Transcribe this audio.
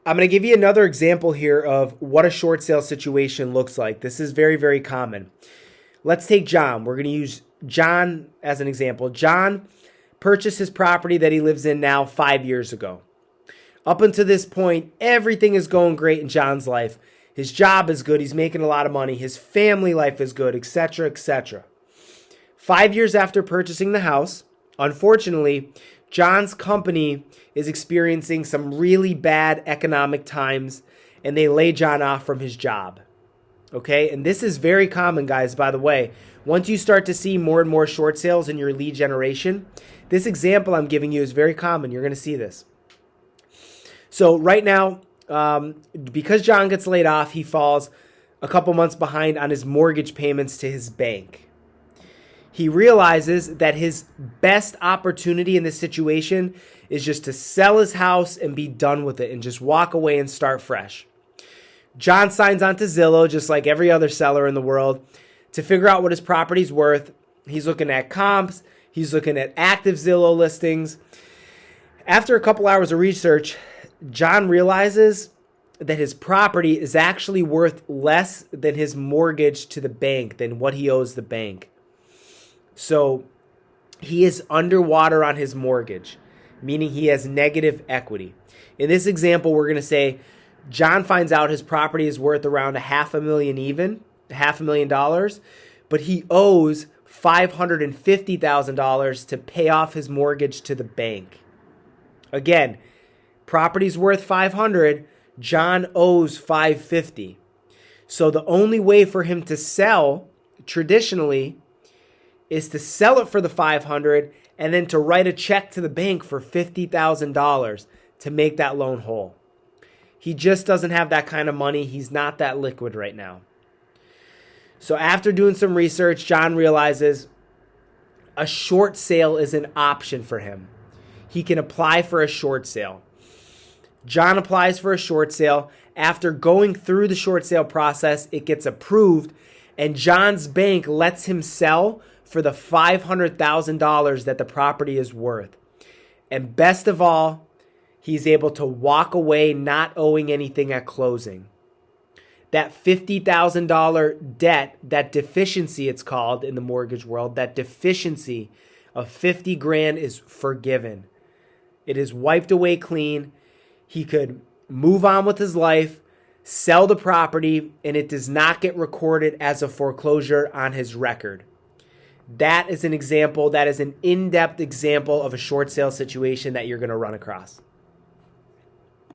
I'm going to give you another example here of what a short sale situation looks like. This is very, very common. Let's take John. We're going to use John as an example. John purchased his property that he lives in now 5 years ago. Up until this point, everything is going great in John's life. His job is good. He's making a lot of money. His family life is good, etc., etc. 5 years after purchasing the house, unfortunately, John's company is experiencing some really bad economic times, and they lay John off from his job. Okay, and this is very common, guys, by the way. Once you start to see more and more short sales in your lead generation, this example I'm giving you is very common. You're going to see this. So right now, because John gets laid off, he falls a couple months behind on his mortgage payments to his bank. He realizes that his best opportunity in this situation is just to sell his house and be done with it and just walk away and start fresh. John signs on to Zillow, just like every other seller in the world, to figure out what his property's worth. He's looking at comps. He's looking at active Zillow listings. After a couple hours of research, John realizes that his property is actually worth less than his mortgage to the bank, than what he owes the bank. So he is underwater on his mortgage, meaning he has negative equity. In this example, we're going to say John finds out his property is worth around $500,000, but he owes $550,000 to pay off his mortgage to the bank. Again, property's worth $500,000, John owes $550,000. So the only way for him to sell traditionally is to sell it for the $500,000 and then to write a check to the bank for $50,000 to make that loan whole. He just doesn't have that kind of money. He's not that liquid right now. So after doing some research, John realizes a short sale is an option for him. He can apply for a short sale. John applies for a short sale. After going through the short sale process, it gets approved, and John's bank lets him sell for the $500,000 that the property is worth. And best of all, he's able to walk away not owing anything at closing. That $50,000 debt, that deficiency it's called in the mortgage world, that deficiency of $50,000 is forgiven. It is wiped away clean. He could move on with his life, sell the property, and it does not get recorded as a foreclosure on his record. That is an example, that is an in-depth example of a short sale situation that you're going to run across.